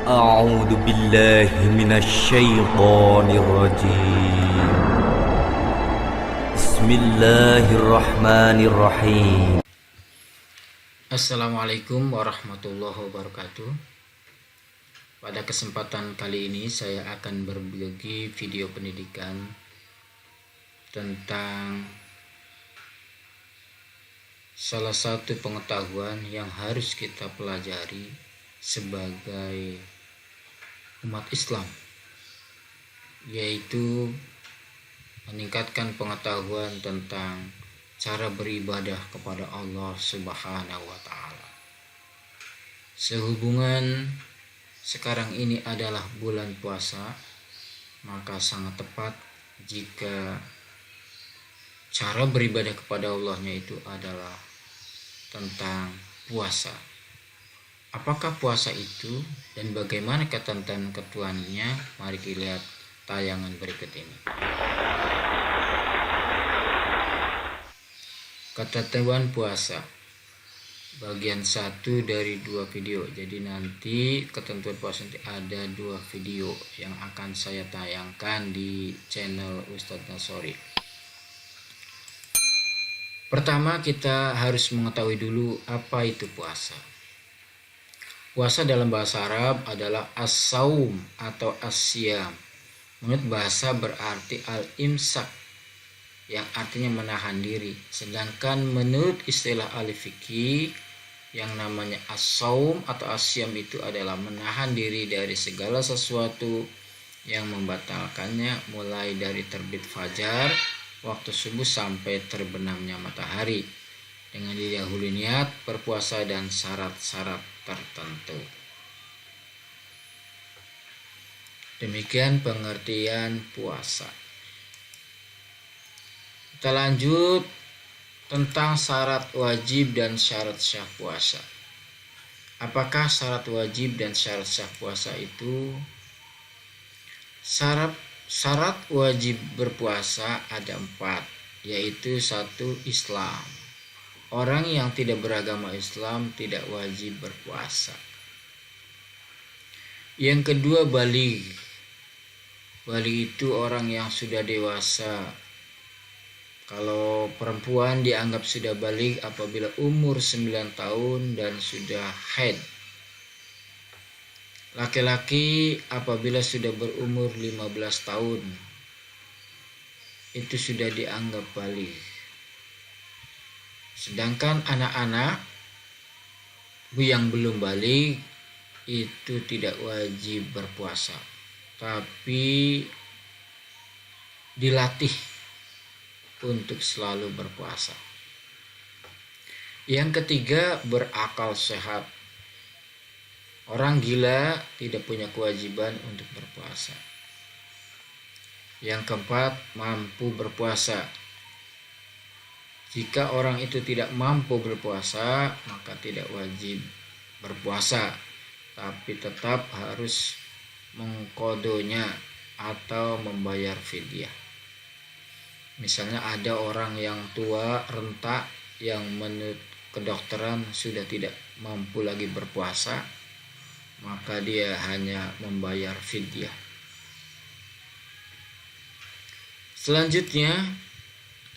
أعوذ بالله من الشيطان الرجيم بسم الله الرحمن الرحيم. Assalamualaikum warahmatullahi wabarakatuh. Pada kesempatan kali ini saya akan berbagi video pendidikan tentang salah satu pengetahuan yang harus kita pelajari sebagai umat Islam, yaitu meningkatkan pengetahuan tentang cara beribadah kepada Allah Subhanahu wa Ta'ala. Sehubungan sekarang ini adalah bulan puasa, maka sangat tepat jika cara beribadah kepada Allahnya itu adalah tentang puasa. Apakah puasa itu dan bagaimana ketentuan-ketentuannya? Mari kita lihat tayangan berikut ini. Ketentuan puasa bagian 1 dari 2 video. Jadi nanti ketentuan puasa nanti ada 2 video yang akan saya tayangkan di channel Ustadz Nasori. Pertama, kita harus mengetahui dulu apa itu puasa. Puasa dalam bahasa Arab adalah as-saum atau as-siyam. Menurut bahasa berarti al-imsak, yang artinya menahan diri. Sedangkan menurut istilah ahli fikih, yang namanya as-saum atau as-siyam itu adalah menahan diri dari segala sesuatu yang membatalkannya, mulai dari terbit fajar, waktu subuh sampai terbenamnya matahari, dengan didahului niat berpuasa dan syarat-syarat tertentu. Demikian pengertian puasa. Kita lanjut tentang syarat wajib dan syarat sah puasa. Apakah syarat wajib dan syarat sah puasa itu? Syarat wajib berpuasa ada 4, yaitu 1. Islam. Orang yang tidak beragama Islam tidak wajib berpuasa. Yang kedua, baligh. Baligh itu orang yang sudah dewasa. Kalau perempuan dianggap sudah baligh apabila umur 9 tahun dan sudah haid. Laki-laki apabila sudah berumur 15 tahun itu sudah dianggap baligh. Sedangkan anak-anak yang belum baligh itu tidak wajib berpuasa, tapi dilatih untuk selalu berpuasa. Yang ketiga, berakal sehat. Orang gila tidak punya kewajiban untuk berpuasa. Yang keempat, mampu berpuasa. Jika orang itu tidak mampu berpuasa, maka tidak wajib berpuasa, tapi tetap harus mengqodonya atau membayar fidyah. Misalnya ada orang yang tua, renta, yang menurut kedokteran sudah tidak mampu lagi berpuasa, maka dia hanya membayar fidyah. Selanjutnya,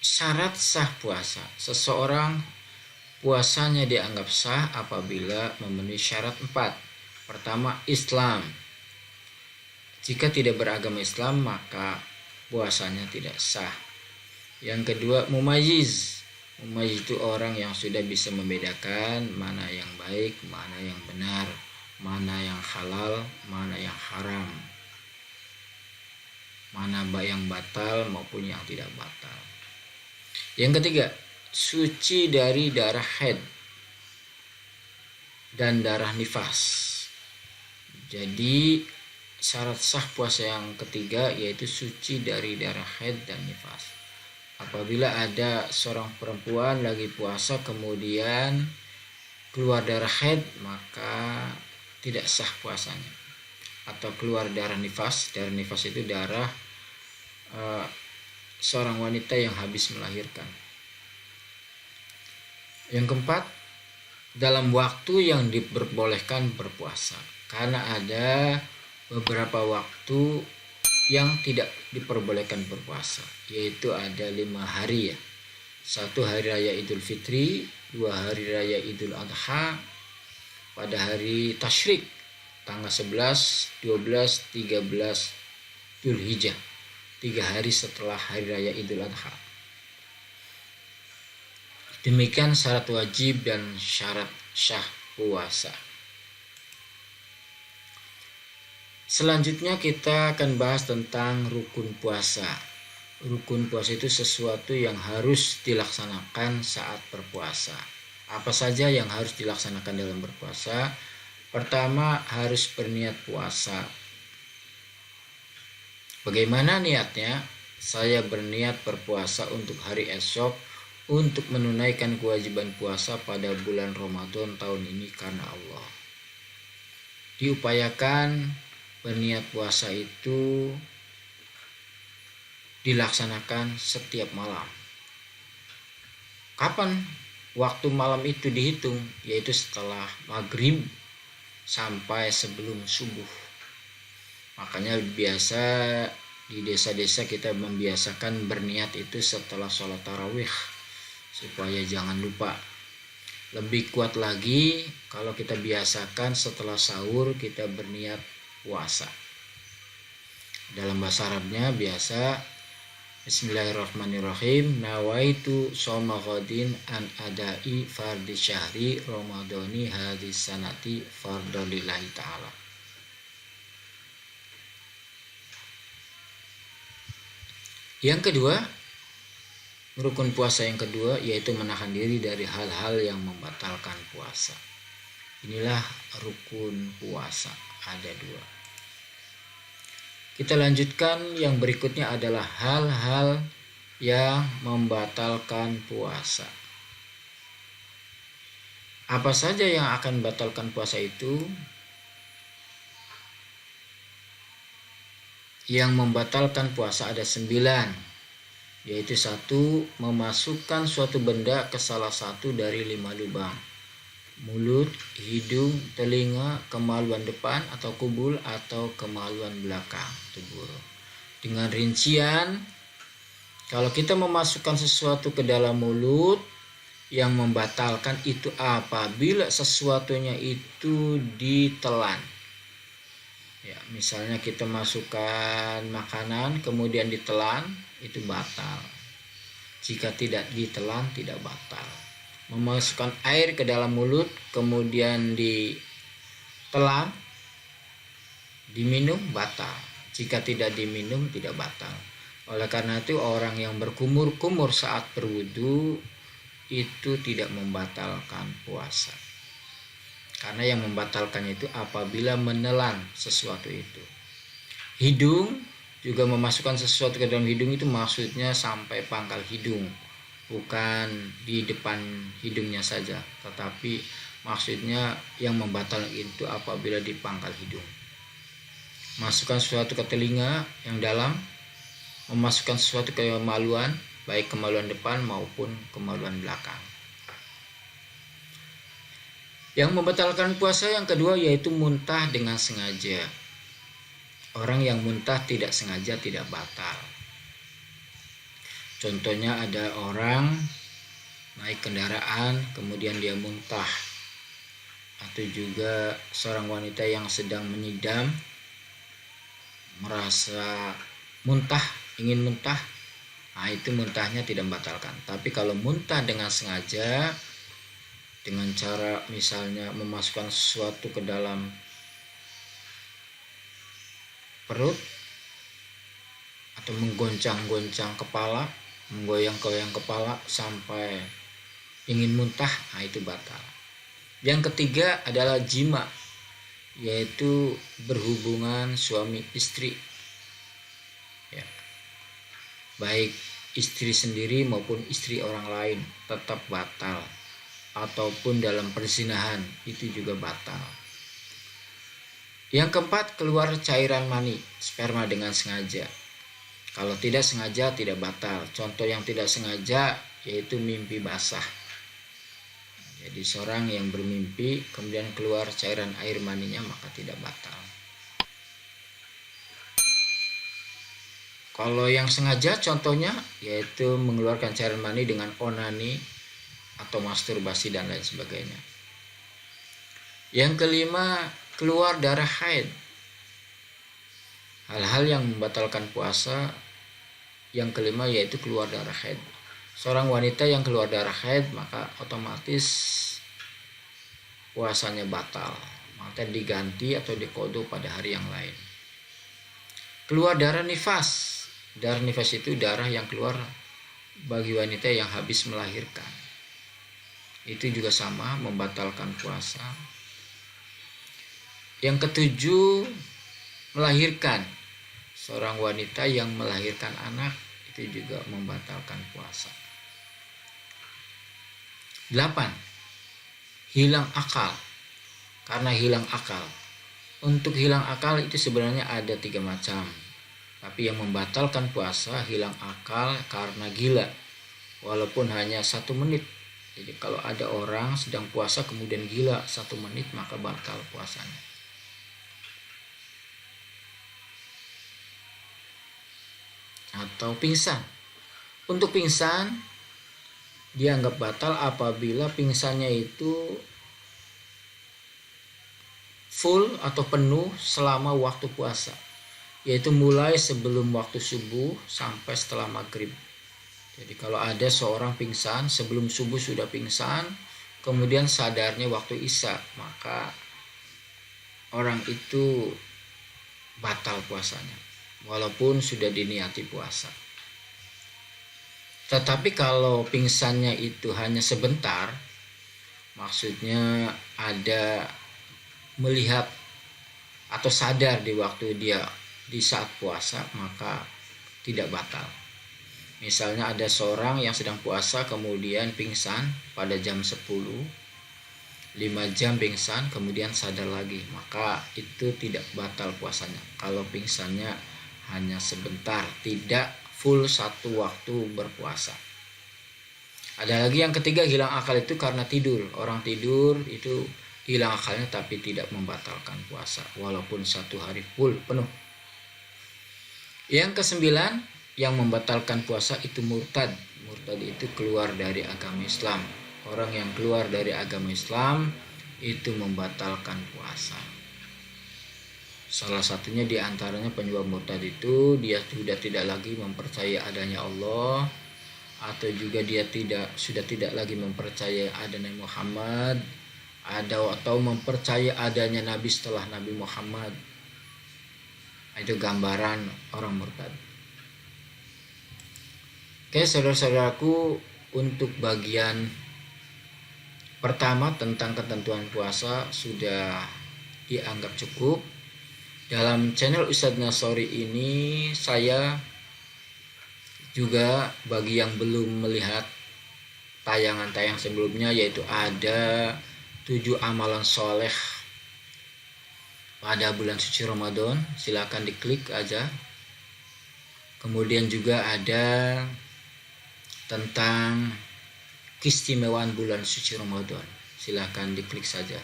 syarat sah puasa. Seseorang puasanya dianggap sah apabila memenuhi syarat 4. Pertama, Islam. Jika tidak beragama Islam, maka puasanya tidak sah. Yang kedua, mumayyiz. Mumayyiz itu orang yang sudah bisa membedakan mana yang baik, mana yang benar, mana yang halal, mana yang haram, mana yang batal maupun yang tidak batal. Yang ketiga, suci dari darah haid dan darah nifas. Jadi syarat sah puasa yang ketiga yaitu suci dari darah haid dan nifas. Apabila ada seorang perempuan lagi puasa kemudian keluar darah haid, maka tidak sah puasanya. Atau keluar darah nifas. Darah nifas itu darah seorang wanita yang habis melahirkan. Yang keempat, dalam waktu yang diperbolehkan berpuasa. karena ada beberapa waktu yang tidak diperbolehkan berpuasa, yaitu ada 5 hari ya. 1 hari raya Idul Fitri, 2 hari raya Idul Adha, pada hari Tasyrik tanggal 11, 12, 13 Dzulhijjah, 3 hari setelah hari raya Idul Adha. Demikian syarat wajib dan syarat sah puasa. Selanjutnya kita akan bahas tentang rukun puasa. Rukun puasa itu sesuatu yang harus dilaksanakan saat berpuasa. Apa saja yang harus dilaksanakan dalam berpuasa? Pertama, harus berniat puasa. Bagaimana niatnya? Saya berniat berpuasa untuk hari esok untuk menunaikan kewajiban puasa pada bulan Ramadan tahun ini karena Allah. Diupayakan berniat puasa itu dilaksanakan setiap malam. Kapan waktu malam itu dihitung? Yaitu setelah maghrib sampai sebelum subuh. Makanya biasa di desa-desa kita membiasakan berniat itu setelah sholat tarawih, supaya jangan lupa. Lebih kuat lagi kalau kita biasakan setelah sahur kita berniat puasa. Dalam bahasa Arabnya biasa Bismillahirrahmanirrahim, nawaitu shoma ghadin an adai fardi syahri ramadhani hadis sanati fardolillahi ta'ala. Yang kedua, rukun puasa yang kedua yaitu menahan diri dari hal-hal yang membatalkan puasa. Inilah rukun puasa, ada 2. Kita lanjutkan, yang berikutnya adalah hal-hal yang membatalkan puasa. Apa saja yang akan membatalkan puasa itu? Yang membatalkan puasa ada 9, yaitu 1, memasukkan suatu benda ke salah satu dari 5 lubang: mulut, hidung, telinga, kemaluan depan atau kubul, atau kemaluan belakang tubuh. Dengan rincian, kalau kita memasukkan sesuatu ke dalam mulut, yang membatalkan itu apabila sesuatunya itu ditelan. Ya, misalnya kita masukkan makanan kemudian ditelan, itu batal. Jika tidak ditelan, tidak batal. Memasukkan air ke dalam mulut kemudian ditelan, diminum, batal. Jika tidak diminum, tidak batal. Oleh karena itu orang yang berkumur-kumur saat berwudu itu tidak membatalkan puasa. Karena yang membatalkannya itu apabila menelan sesuatu itu. Hidung juga memasukkan sesuatu ke dalam hidung itu maksudnya sampai pangkal hidung. Bukan di depan hidungnya saja, tetapi maksudnya yang membatalkan itu apabila di pangkal hidung. Masukkan sesuatu ke telinga yang dalam, memasukkan sesuatu ke kemaluan, baik kemaluan depan maupun kemaluan belakang. Yang membatalkan puasa yang kedua yaitu muntah dengan sengaja. Orang yang muntah tidak sengaja tidak batal. Contohnya ada orang naik kendaraan kemudian dia muntah, atau juga seorang wanita yang sedang menyidam merasa muntah, ingin muntah, nah itu muntahnya tidak membatalkan. Tapi kalau muntah dengan sengaja, dengan cara misalnya memasukkan sesuatu ke dalam perut atau menggoncang-goncang kepala, menggoyang-goyang kepala sampai ingin muntah, nah itu batal. Yang ketiga adalah jima, yaitu berhubungan suami istri, ya, baik istri sendiri maupun istri orang lain tetap batal, ataupun dalam perzinahan itu juga batal. Yang keempat, keluar cairan mani, sperma dengan sengaja. Kalau tidak sengaja tidak batal. Contoh yang tidak sengaja yaitu mimpi basah. Jadi seorang yang bermimpi kemudian keluar cairan air maninya maka tidak batal. Kalau yang sengaja contohnya yaitu mengeluarkan cairan mani dengan onani atau masturbasi dan lain sebagainya. Yang kelima, keluar darah haid. Hal-hal yang membatalkan puasa yang kelima yaitu keluar darah haid. Seorang wanita yang keluar darah haid maka otomatis puasanya batal, maka diganti atau diqodho pada hari yang lain. Keluar darah nifas. Darah nifas itu darah yang keluar bagi wanita yang habis melahirkan. Itu juga sama membatalkan puasa. Yang ketujuh, melahirkan. Seorang wanita yang melahirkan anak itu juga membatalkan puasa. 8. Hilang akal. Karena hilang akal. Untuk hilang akal itu sebenarnya ada 3 macam. Tapi yang membatalkan puasa hilang akal karena gila. Walaupun hanya 1 menit. Jadi kalau ada orang sedang puasa kemudian gila 1 menit maka batal puasanya. Atau pingsan. Untuk pingsan dianggap batal apabila pingsannya itu full atau penuh selama waktu puasa, yaitu mulai sebelum waktu subuh sampai setelah maghrib. Jadi kalau ada seorang pingsan sebelum subuh sudah pingsan, kemudian sadarnya waktu isya, maka orang itu batal puasanya walaupun sudah diniati puasa. Tetapi kalau pingsannya itu hanya sebentar, maksudnya ada melihat atau sadar di waktu dia di saat puasa, maka tidak batal. Misalnya ada seorang yang sedang puasa kemudian pingsan pada jam 10, 5 jam pingsan kemudian sadar lagi, maka itu tidak batal puasanya. Kalau pingsannya hanya sebentar, tidak full 1 waktu berpuasa. Ada lagi yang ketiga, hilang akal itu karena tidur. Orang tidur itu hilang akalnya tapi tidak membatalkan puasa walaupun 1 hari full penuh. Yang kesembilan, yang membatalkan puasa itu murtad. Murtad itu keluar dari agama Islam. Orang yang keluar dari agama Islam itu membatalkan puasa. Salah satunya diantaranya penyebab murtad itu dia sudah tidak lagi mempercayai adanya Allah, atau juga dia sudah tidak lagi mempercayai adanya Muhammad, atau mempercayai adanya Nabi setelah Nabi Muhammad. Itu gambaran orang murtad. Oke, saudara-saudaraku, untuk bagian pertama tentang ketentuan puasa sudah dianggap cukup. Dalam channel Ustadz Nasori ini saya juga bagi yang belum melihat tayangan-tayangan sebelumnya, yaitu ada 7 amalan soleh pada bulan suci Ramadan, silakan diklik aja. Kemudian juga ada tentang keistimewaan bulan suci Ramadan, silakan diklik saja.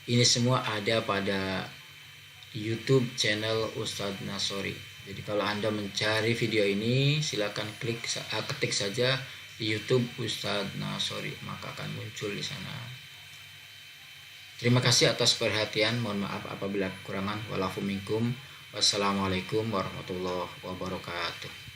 Ini semua ada pada YouTube channel Ustadz Nasori. Jadi kalau Anda mencari video ini, silakan ketik saja di YouTube Ustadz Nasori, maka akan muncul di sana. Terima kasih atas perhatian. Mohon maaf apabila kekurangan. Walafu minkum. Wassalamualaikum warahmatullahi wabarakatuh.